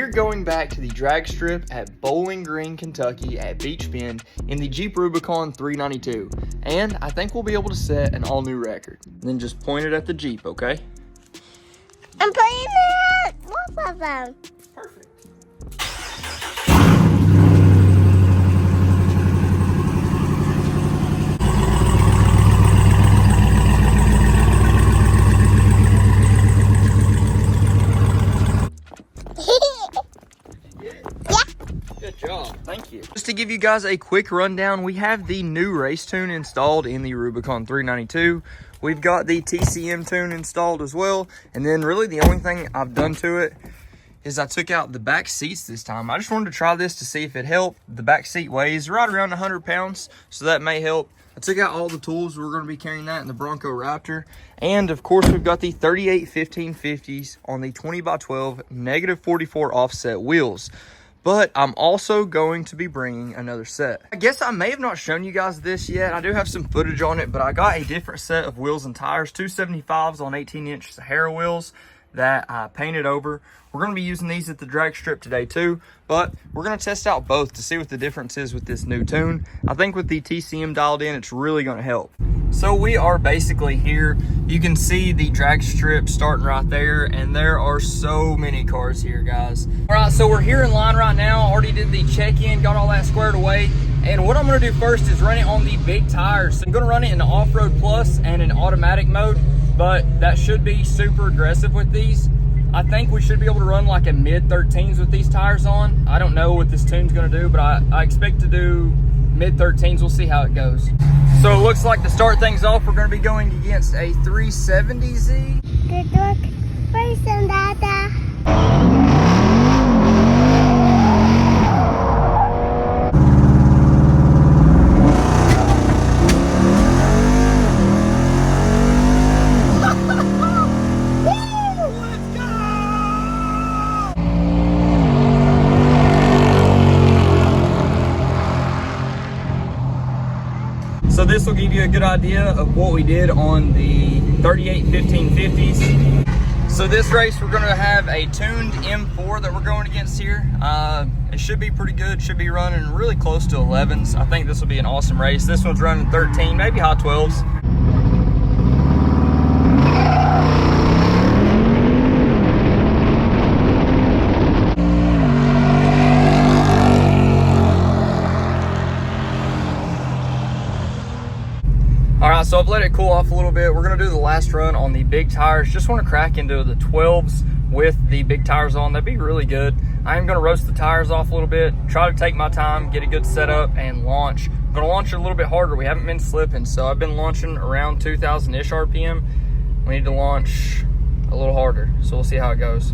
we're going back to the drag strip at Bowling Green, Kentucky at Beach Bend in the Jeep Rubicon 392. And I think we'll be able to set an all-new record. And then just point it at the Jeep, okay? I'm putting it both of them. Perfect. Good job, thank you. Just to give you guys a quick rundown, we have the new race tune installed in the Rubicon 392. We've got the TCM tune installed as well. And then really the only thing I've done to it is I took out the back seats this time. I just wanted to try this to see if it helped. The back seat weighs right around 100 pounds, so that may help. I took out all the tools. We're going to be carrying that in the Bronco Raptor. And of course, we've got the 38 1550s on the 20x12 -44 offset wheels. But I'm also going to be bringing another set. I guess I may have not shown you guys this yet. I do have some footage on it, but I got a different set of wheels and tires, 275s on 18-inch Sahara wheels that I painted over. We're going to be using these at the drag strip today too, but we're going to test out both to see what the difference is with this new tune. I think with the TCM dialed in, it's really going to help. So we are basically here. You can see the drag strip starting right there, and there are so many cars here, guys. All right, so we're here in line right now. Already did the check-in, got all that squared away. And what I'm gonna do first is run it on the big tires. So I'm gonna run it in the off-road plus and in automatic mode, but that should be super aggressive with these. I think we should be able to run like a mid-13s with these tires on. I don't know what this tune's gonna do, but I expect to do mid-13s. We'll see how it goes. So it looks like to start things off, we're gonna be going against a 370Z. Good luck. First and Dada. So this will give you a good idea of what we did on the 38 1550s. So this race, we're gonna have a tuned M4 that we're going against here. It should be pretty good, should be running really close to 11s. I think this will be an awesome race. This one's running 13, maybe high 12s. All right, so I've let it cool off a little bit. We're gonna do the last run on the big tires. Just wanna crack into the 12s with the big tires on. That'd be really good. I am gonna roast the tires off a little bit, try to take my time, get a good setup and launch. I'm gonna launch it a little bit harder. We haven't been slipping, so I've been launching around 2000-ish RPM. We need to launch a little harder, so we'll see how it goes.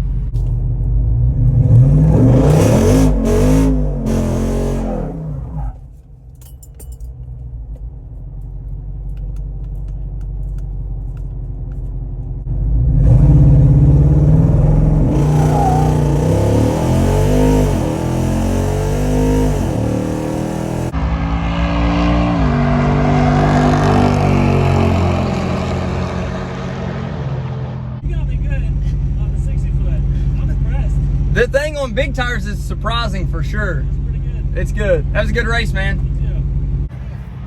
The thing on big tires is surprising for sure. It's pretty good. It's good. That was a good race, man. Yeah.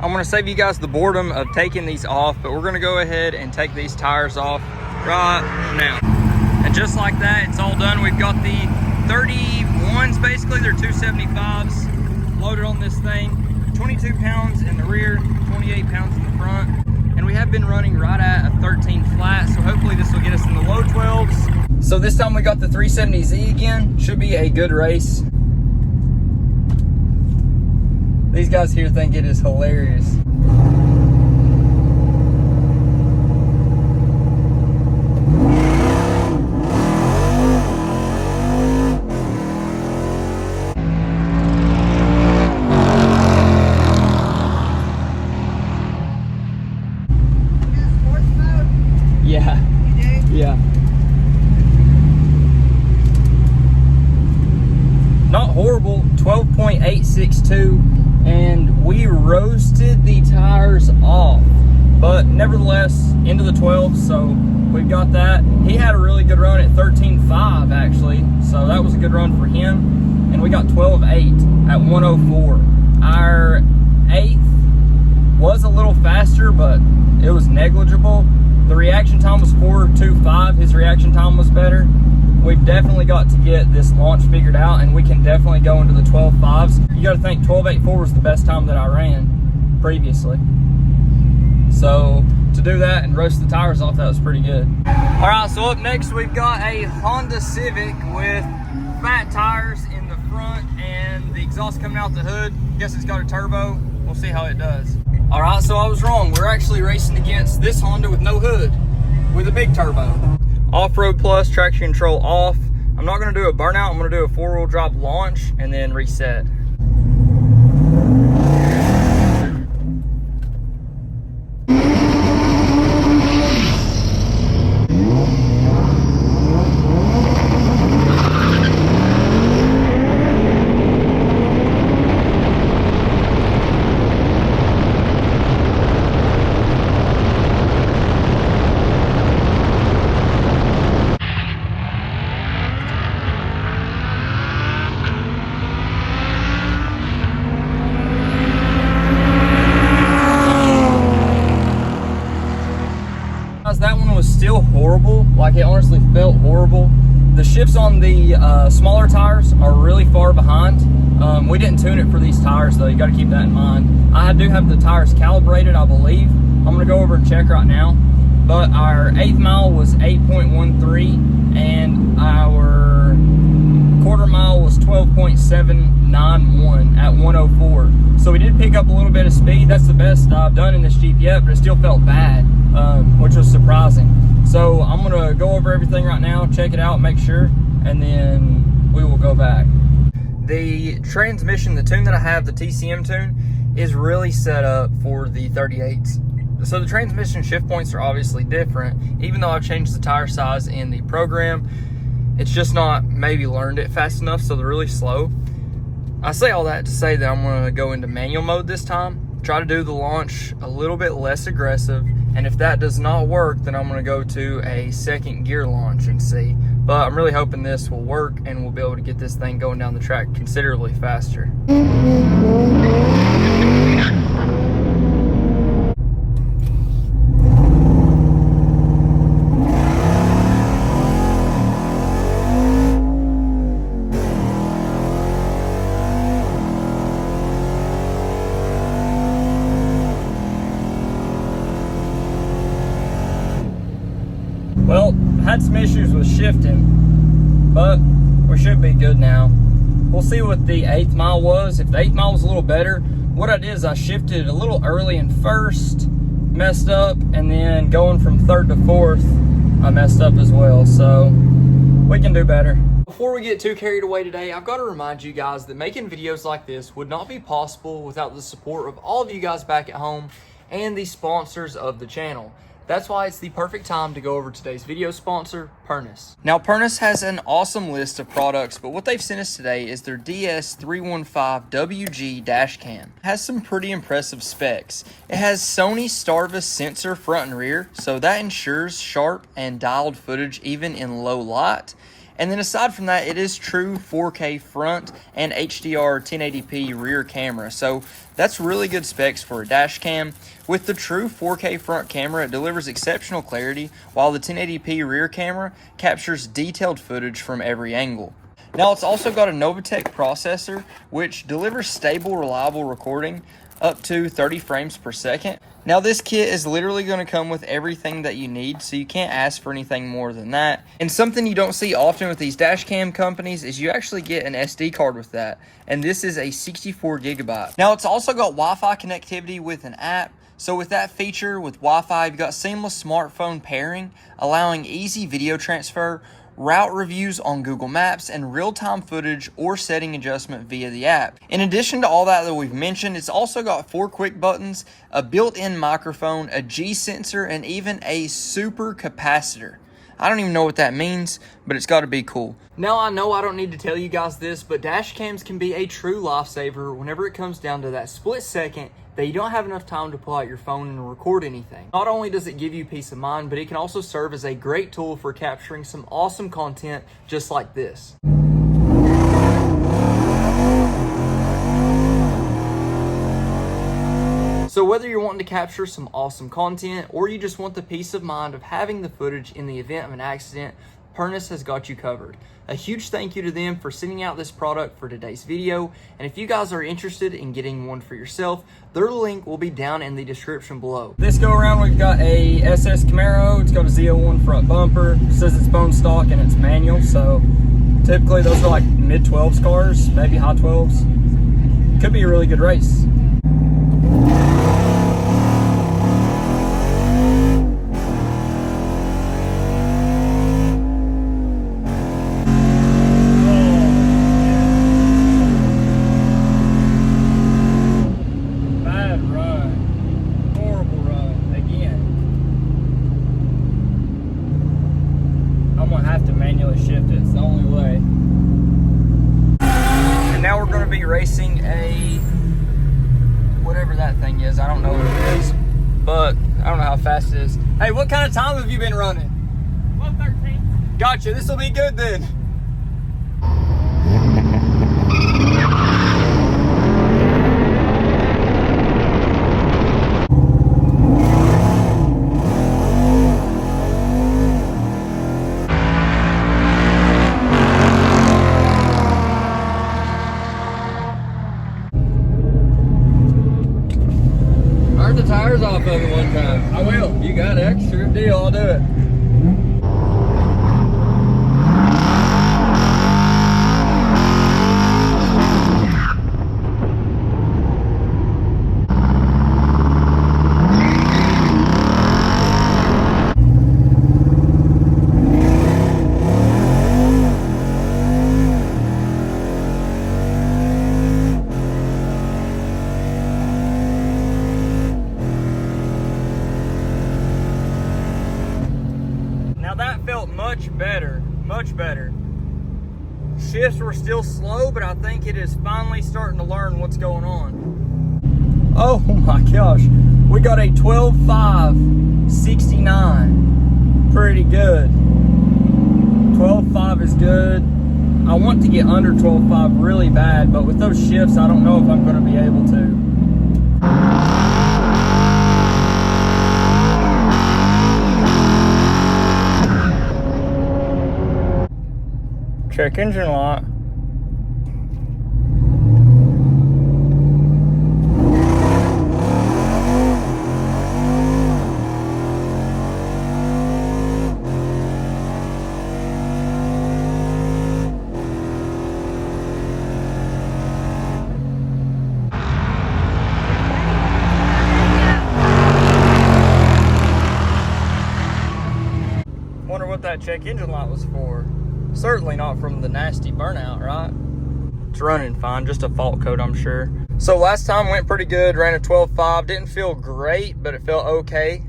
I'm gonna save you guys the boredom of taking these off, but we're gonna go ahead and take these tires off right now. And just like that, it's all done. We've got the 31s, basically, they're 275s loaded on this thing. 22 pounds in the rear, 28 pounds in the front. And we have been running right at a 13 flat, so hopefully this will get us in the low 12s. So this time we got the 370Z again. Should be a good race. These guys here think it is hilarious. Yeah. Yeah. Not horrible, 12.862, and we roasted the tires off, but nevertheless into the 12s, so we've got that. He had a really good run at 13.5 actually, so that that was a good run for him. And we got 12.8 at 104. Our 8th was a little faster, but it was negligible. The reaction time was 4.25. His reaction time was better. We've definitely got to get this launch figured out, and we can definitely go into the 12.5s. You got to think 12.84 was the best time that I ran previously. So to do that and roast the tires off, that was pretty good. All right, so up next we've got a Honda Civic with fat tires in the front and the exhaust coming out the hood. Guess it's got a turbo. We'll see how it does. All right, so I was wrong. We're actually racing against this Honda with no hood with a big turbo. Off-road plus, traction control off. I'm not gonna do a burnout. I'm gonna do a 4-wheel drive launch and then reset. That one was still horrible. Like, it honestly felt horrible. The shifts on the smaller tires are really far behind. We didn't tune it for these tires though. You got to keep that in mind. I do have the tires calibrated, I believe. I'm gonna go over and check right now. But our 8th mile was 8.13 and our quarter mile was 12.791 at 104. So we did pick up a little bit of speed. That's the best I've done in this Jeep yet, but it still felt bad, which was surprising. So I'm gonna go over everything right now, check it out, make sure, and then we will go back. The transmission, the tune that I have, the TCM tune, is really set up for the 38s. So the transmission shift points are obviously different. Even though I've changed the tire size in the program, it's just not maybe learned it fast enough, so they're really slow. I say all that to say that I'm gonna go into manual mode this time, try to do the launch a little bit less aggressive, and if that does not work, then I'm gonna go to a 2nd gear launch and see. But I'm really hoping this will work and we'll be able to get this thing going down the track considerably faster. Well, had some issues with shifting, but we should be good now. We'll see what the 8th mile was. If the 8th mile was a little better, what I did is I shifted a little early in 1st, messed up, and then going from 3rd to 4th, I messed up as well, so we can do better. Before we get too carried away today, I've got to remind you guys that making videos like this would not be possible without the support of all of you guys back at home and the sponsors of the channel. That's why it's the perfect time to go over today's video sponsor, Pernus. Now, Pernus has an awesome list of products, but what they've sent us today is their DS315WG dash cam. It has some pretty impressive specs. It has Sony Starvis sensor front and rear, so that ensures sharp and dialed footage even in low light. And then aside from that, it is true 4K front and HDR 1080p rear camera. So that's really good specs for a dash cam. With the true 4K front camera, it delivers exceptional clarity, while the 1080p rear camera captures detailed footage from every angle. Now, it's also got a Novatech processor, which delivers stable, reliable recording up to 30 frames per second. Now, this kit is literally going to come with everything that you need, so you can't ask for anything more than that. And something you don't see often with these dash cam companies is you actually get an SD card with that, and this is a 64 gigabyte. Now, it's also got Wi-Fi connectivity with an app. So with that feature, with Wi-Fi, you've got seamless smartphone pairing, allowing easy video transfer, route reviews on Google Maps, and real-time footage or setting adjustment via the app. In addition to all that we've mentioned, it's also got 4 quick buttons, a built-in microphone, a G sensor, and even a super capacitor. I don't even know what that means, but it's got to be cool. Now, I know I don't need to tell you guys this, but dash cams can be a true lifesaver whenever it comes down to that split second that you don't have enough time to pull out your phone and record anything. Not only does it give you peace of mind, but it can also serve as a great tool for capturing some awesome content just like this. So whether you're wanting to capture some awesome content or you just want the peace of mind of having the footage in the event of an accident, Pernis has got you covered. A huge thank you to them for sending out this product for today's video. And if you guys are interested in getting one for yourself, their link will be down in the description below. This go around, we've got a SS Camaro. It's got a Z01 front bumper. It says it's bone stock and it's manual. So typically those are like mid 12s cars, maybe high 12s. Could be a really good race. Racing a whatever that thing is. I don't know what it is, but I don't know how fast it is. Hey, what kind of time have you been running? 1:13. Gotcha. This will be good then. The tires off of it one time. I will. You got extra deal, I'll do it. Much better. Shifts were still slow, but I think it is finally starting to learn what's going on. Oh my gosh, we got a 12.5 69. Pretty good. 12.5 is good. I want to get under 12.5 really bad, but with those shifts, I don't know if I'm going to be able to. Check engine light. Wonder what that check engine light was for. Certainly not from the nasty burnout, right? It's running fine, just a fault code, I'm sure. So last time went pretty good, ran a 12.5. Didn't feel great, but it felt okay.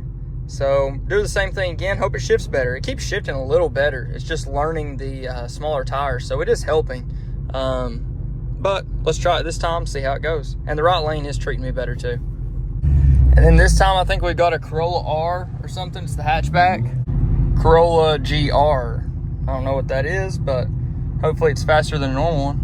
So do the same thing again, hope it shifts better. It keeps shifting a little better. It's just learning the smaller tires, so it is helping. But let's try it this time, see how it goes. And the right lane is treating me better too. And then this time I think we got a Corolla R or something. It's the hatchback. Corolla GR. I don't know what that is, but hopefully it's faster than a normal one.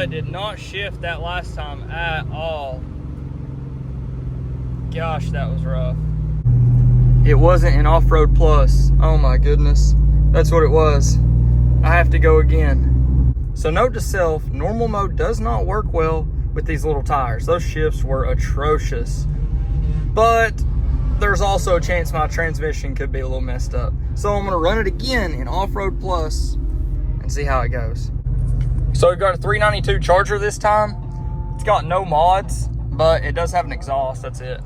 Did not shift that last time at all. Gosh, that was rough. It wasn't an off-road plus. Oh my goodness. That's what it was. I have to go again. So note to self, normal mode does not work well with these little tires. Those shifts were atrocious. But there's also a chance my transmission could be a little messed up. So I'm gonna run it again in off-road plus and see how it goes. So we've got a 392 Charger this time. It's got no mods, but it does have an exhaust, that's it.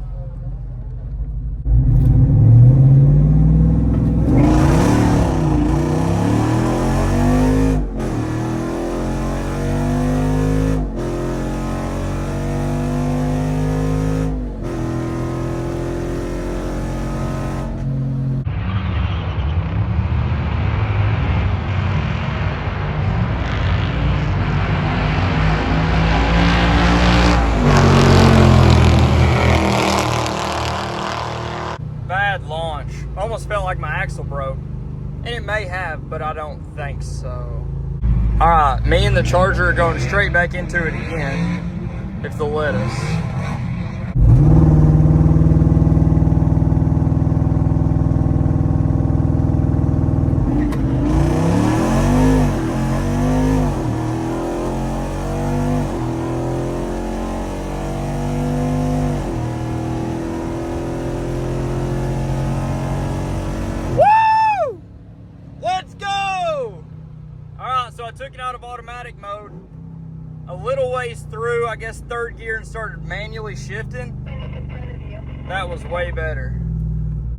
axle broke. And it may have, but I don't think so. All right, me and the Charger are going straight back into it again, if they'll let us. So I took it out of automatic mode a little ways through, I guess third gear, and started manually shifting. That was way better.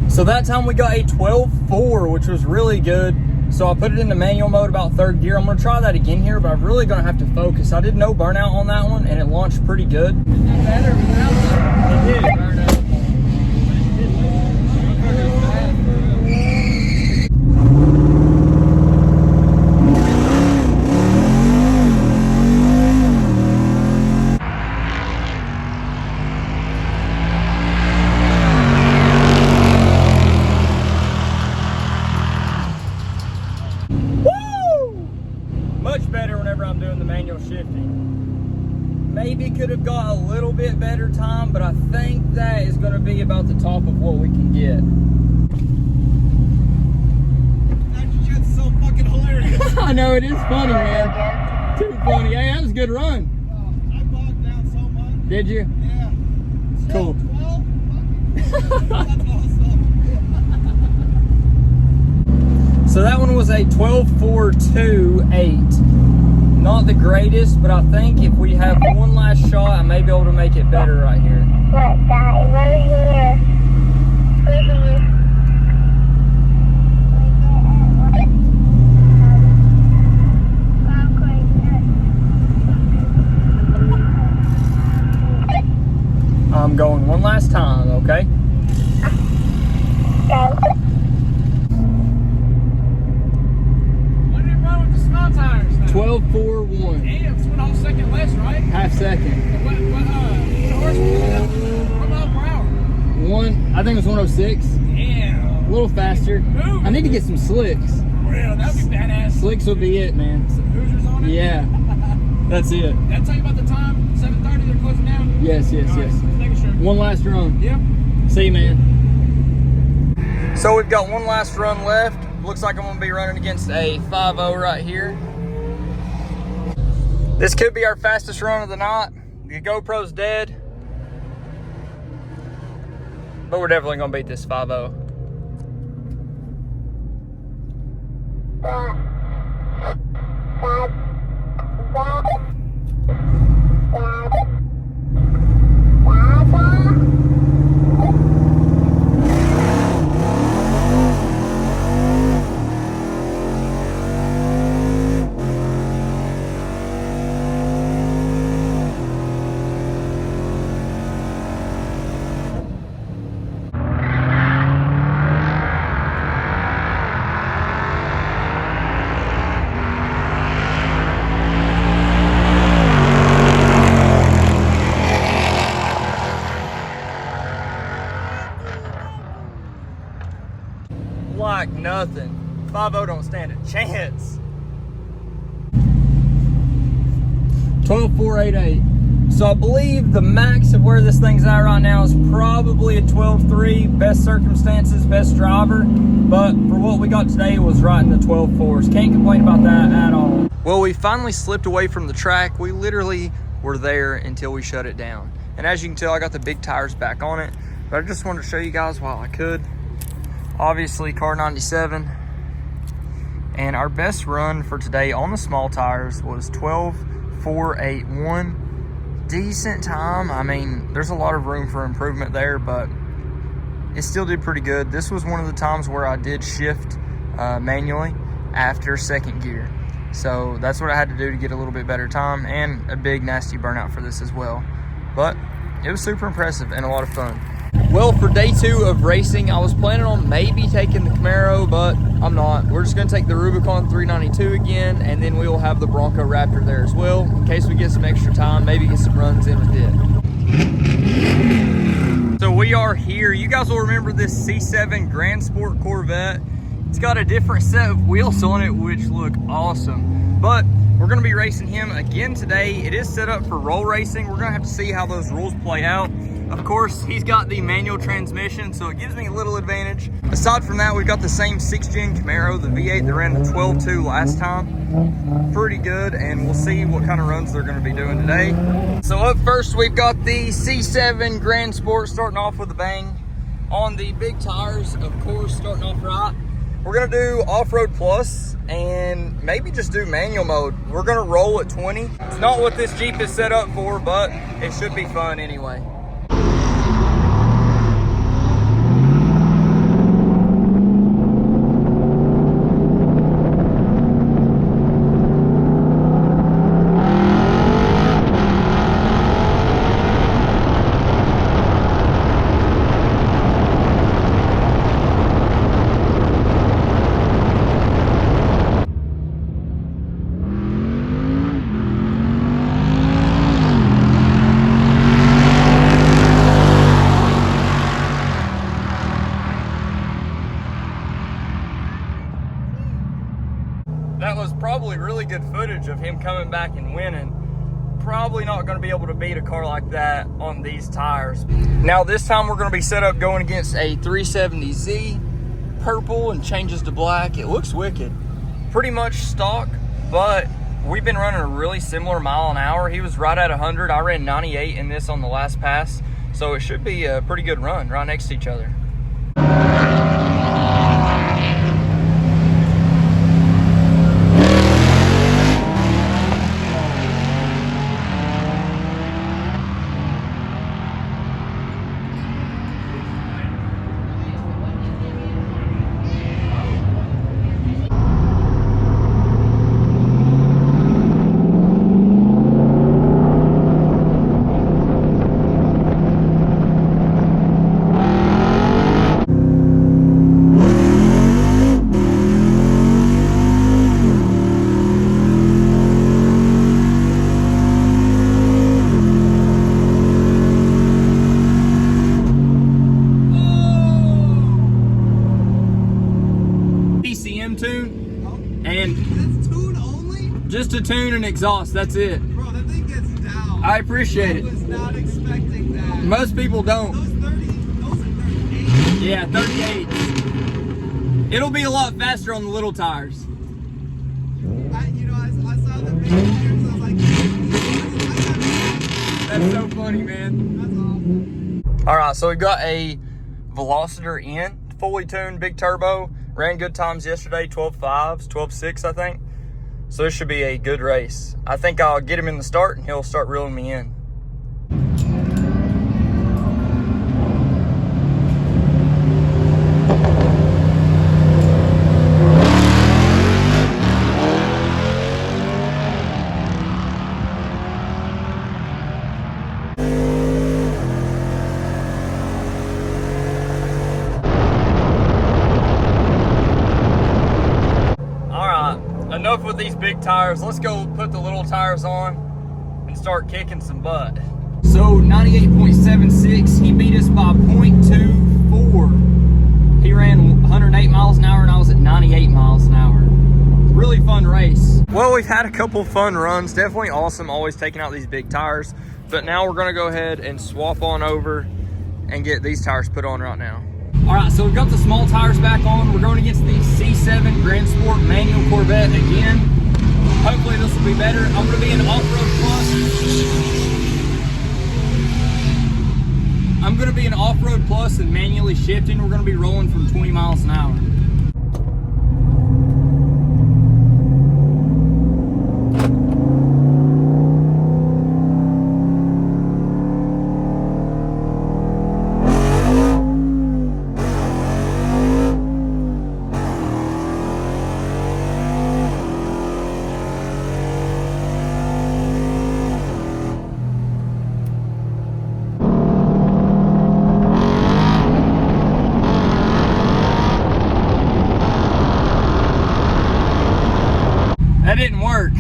So that time we got a 12.4, which was really good. So I put it into manual mode about third gear. I'm gonna try that again here, but I'm really gonna have to focus. I did no burnout on that one and it launched pretty good. It did burn out. Much better whenever I'm doing the manual shifting. Maybe could have got a little bit better time, but I think that is going to be about the top of what we can get. That shit's so fucking hilarious. I know, it is funny, man. Too funny. Hey, that was a good run. I bogged down so much. Did you? Yeah. Cool. 12? That's awesome. So that one was a 12.428. Not the greatest, but I think if we have one last shot, I may be able to make it better right here. Look, guys, right here. Right here. I'm going one last time, okay? Go. What did it run with the small tires now? 12.41. Damn, it's one whole second less, right? Half second. What horse was that? 1 mile per hour. I think it was 106. Damn. A little faster. Ooh. I need to get some slicks. Real, that would be badass. Slicks will be it, man. Some Hoosiers on it? Yeah, that's it. Did I tell you about the time? 7:30, they're closing down? Yes, yes, All right, yes. just making sure. One last run. Yep. See you, man. So we've got one last run left. Looks like I'm gonna be running against a 5.0 right here. This could be our fastest run of the night. The GoPro's dead, but we're definitely gonna beat this 5.0. Like nothing. 5.0 don't stand a chance. 12.488. So I believe the max of where this thing's at right now is probably a 12.3. Best circumstances, best driver. But for what we got today, it was right in the 12.4s. Can't complain about that at all. Well, we finally slipped away from the track. We literally were there until we shut it down. And as you can tell, I got the big tires back on it. But I just wanted to show you guys while I could. Obviously, car 97. And our best run for today on the small tires was 12.481. Decent time. I mean, there's a lot of room for improvement there, but it still did pretty good. This was one of the times where I did shift manually after second gear. So that's what I had to do to get a little bit better time, and a big nasty burnout for this as well. But it was super impressive and a lot of fun. Well, for day 2 of racing, I was planning on maybe taking the Camaro, but I'm not. We're just gonna take the Rubicon 392 again, and then we will have the Bronco Raptor there as well, in case we get some extra time, maybe get some runs in with it. So we are here. You guys will remember this C7 Grand Sport Corvette. It's got a different set of wheels on it, which look awesome. But we're gonna be racing him again today. It is set up for roll racing. We're gonna have to see how those rules play out. Of course, he's got the manual transmission, so it gives me a little advantage. Aside from that, we've got the same 6th gen Camaro, the V8 that ran the 12.2 last time. Pretty good, and we'll see what kind of runs they're gonna be doing today. So up first, we've got the C7 Grand Sport starting off with a bang. On the big tires, of course, starting off right. We're gonna do off-road plus and maybe just do manual mode. We're gonna roll at 20. It's not what this Jeep is set up for, but it should be fun anyway. That was probably really good footage of him coming back and winning. Probably not going to be able to beat a car like that on these tires. Now this time we're going to be set up going against a 370Z, purple and changes to black. It looks wicked. Pretty much stock, but we've been running a really similar mile an hour. He was right at 100. I ran 98 in this on the last pass. So it should be a pretty good run right next to each other. Tune and that's tune only? Just a tune and exhaust, that's it. Bro, that thing gets down. I appreciate it. I was not expecting that. Most people don't. Those are 38. Yeah, 38. It'll be a lot faster on the little tires. I saw the big tires, I was like, that's so funny, man. That's awesome. All right, so we got a Velociter in, fully tuned, big turbo. Ran good times yesterday, 12.5s, 12.6, I think. So this should be a good race. I think I'll get him in the start and he'll start reeling me in. Enough with these big tires. Let's go put the little tires on and start kicking some butt. So 98.76, he beat us by 0.24. He ran 108 miles an hour and I was at 98 miles an hour. Really fun race. Well, we've had a couple fun runs. Definitely awesome, always taking out these big tires. But now we're gonna go ahead and swap on over and get these tires put on right now. All right, so we've got the small tires back on. We're going against the C7 Grand Sport manual Corvette again. Hopefully this will be better. I'm going to be in off-road plus. I'm going to be in off-road plus and manually shifting. We're going to be rolling from 20 miles an hour. That didn't work.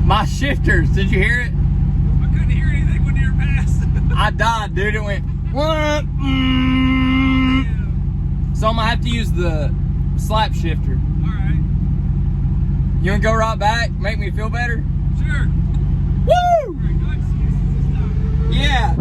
My shifters, did you hear it? I couldn't hear anything when you were past. I died, dude. It went, So I'm gonna have to use the slap shifter. Alright. You wanna go right back? Make me feel better? Sure. Woo! Alright, no excuses this time. Yeah.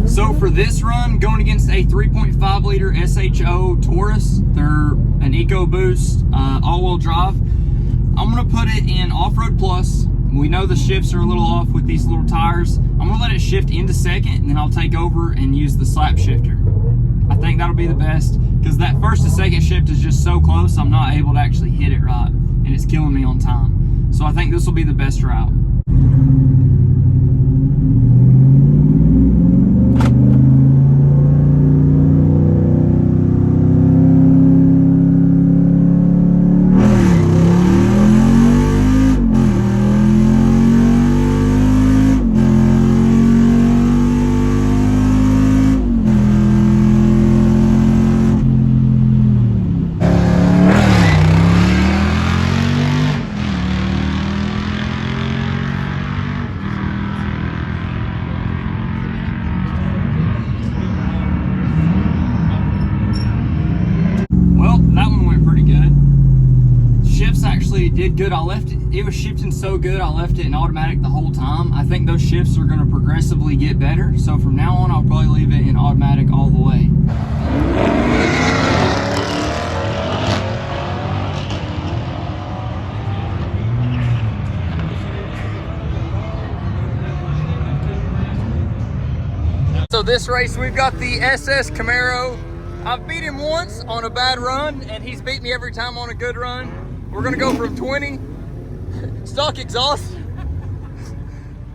So for this run, going against a 3.5 liter SHO Taurus, they're an EcoBoost all-wheel drive. I'm gonna put it in Off-Road Plus. We know the shifts are a little off with these little tires. I'm gonna let it shift into second, and then I'll take over and use the slap shifter. I think that'll be the best, because that first to second shift is just so close, I'm not able to actually hit it right, and it's killing me on time. So I think this will be the best route. Did good. I left it was shifting so good I left it in automatic the whole time. I think those shifts are going to progressively get better, so from now on I'll probably leave it in automatic all the way. So this race we've got the SS Camaro. I've beat him once on a bad run and he's beat me every time on a good run. We're gonna go from 20, stock exhaust,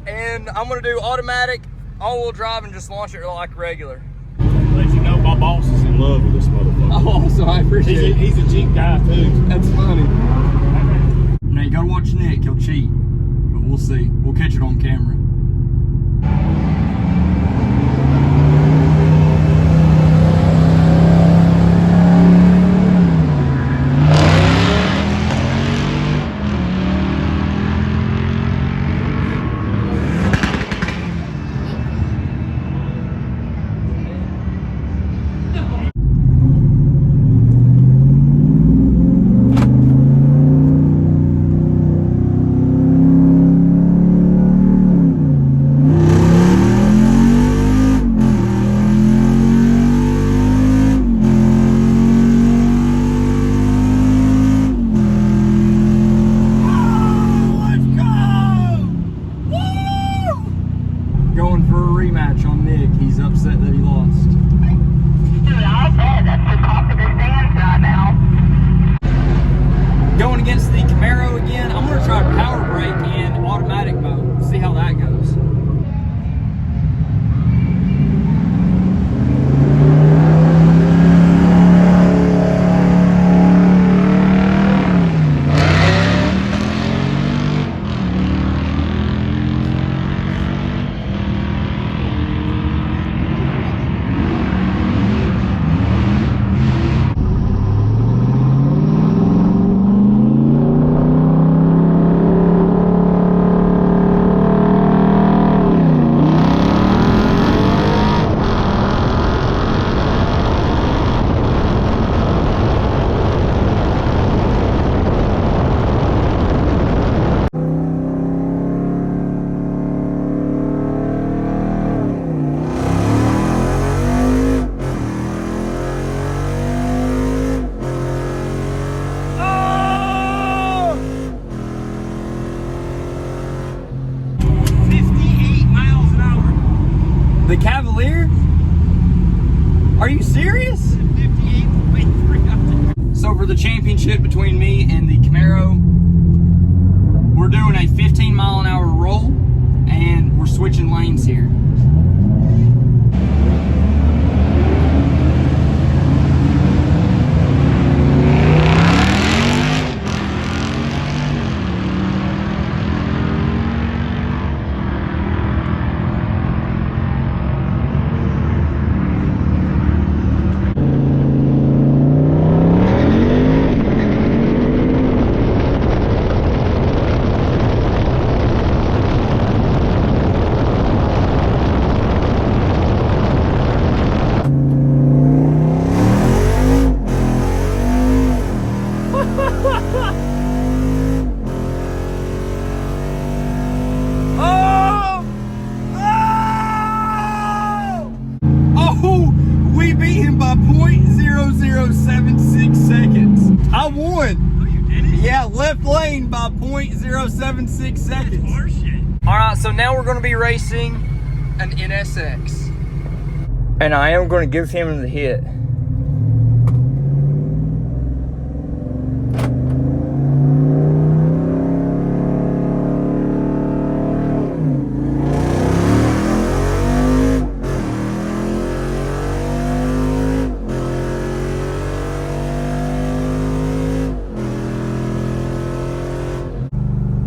and I'm gonna do automatic, all-wheel drive, and just launch it like regular. Let you know my boss is in love with this motherfucker. Oh, so I appreciate it. He's a Jeep guy too. That's funny. Now you gotta watch Nick, he'll cheat, but we'll see. We'll catch it on camera. championship between me and the Camaro. We're doing a 15-mile-an-hour roll, and we're switching lanes here. We beat him by 0.0076 seconds. I won. Oh, you did it? Yeah, left lane by 0.076 seconds. That's horseshit. All right, so now we're going to be racing an NSX. And I am going to give him the hit.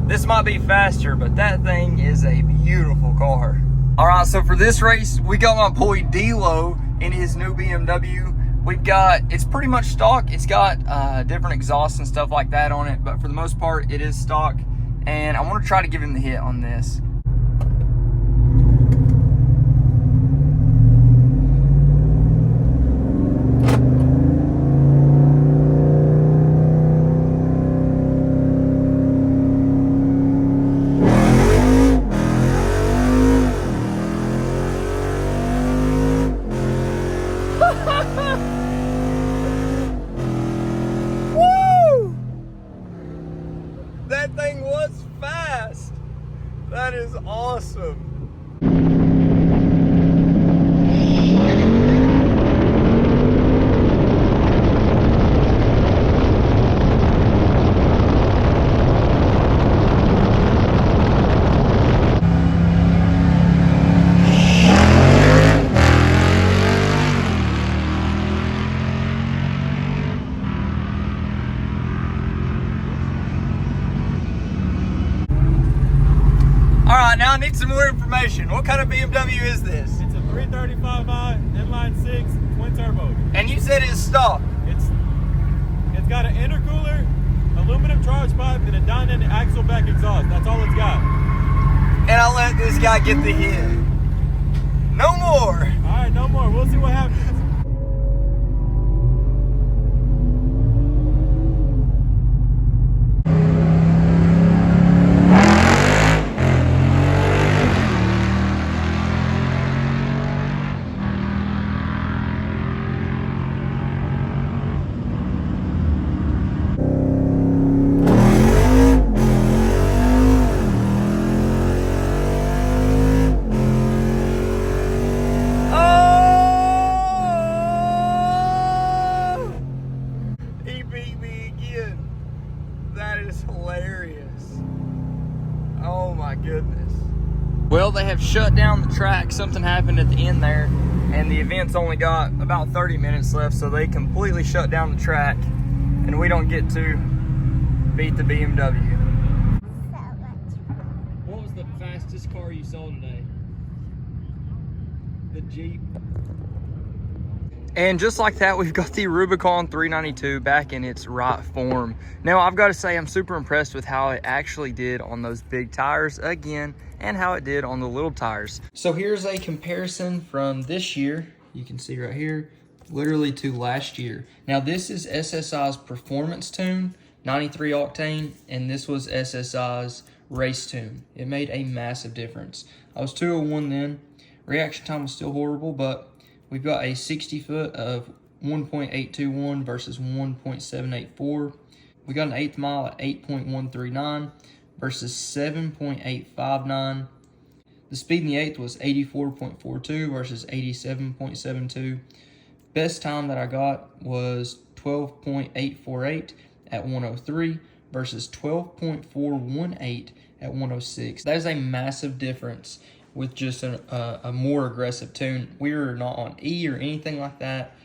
This might be faster, but that thing is a beautiful car. All right, so for this race, we got my boy D-Lo in his new BMW. We've got, it's pretty much stock. It's got different exhausts and stuff like that on it, but for the most part, it is stock. And I want to try to give him the hit on this. Woo! That thing was fast. That is awesome. All right, now I need some more information. What kind of BMW is this? It's a 335i inline 6 twin turbo. And you said it's stock. It's got an intercooler, aluminum charge pipe, and a Dyna axle back exhaust. That's all it's got. And I let this guy get the hit. No more. All right, no more. We'll see what happens. That is hilarious. Oh my goodness. Well, they have shut down the track. Something happened at the end there, and the event's only got about 30 minutes left, so they completely shut down the track, and we don't get to beat the BMW. What was the fastest car you saw today? The Jeep. And just like that, we've got the Rubicon 392 back in its right form. Now, I've got to say, I'm super impressed with how it actually did on those big tires again, and how it did on the little tires. So here's a comparison from this year. You can see right here, literally to last year. Now, this is SSI's Performance Tune, 93 octane, and this was SSI's Race Tune. It made a massive difference. I was 201 then. Reaction time was still horrible, but we've got a 60 foot of 1.821 versus 1.784. We got an 8th mile at 8.139 versus 7.859. The speed in the 8th was 84.42 versus 87.72. Best time that I got was 12.848 at 103 versus 12.418 at 106. That is a massive difference with just a more aggressive tune. We're not on E or anything like that.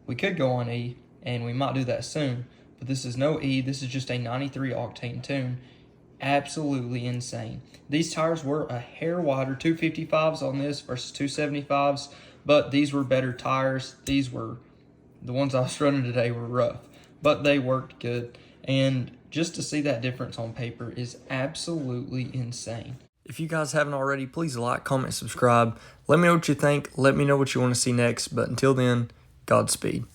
We could go on E, and we might do that soon, but this is no E. This is just a 93 octane tune. Absolutely insane. These tires were a hair wider, 255s on this versus 275s, but these were better tires. These were, the ones I was running today were rough, but they worked good. And just to see that difference on paper is absolutely insane. If you guys haven't already, please like, comment, subscribe. Let me know what you think. Let me know what you want to see next. But until then, Godspeed.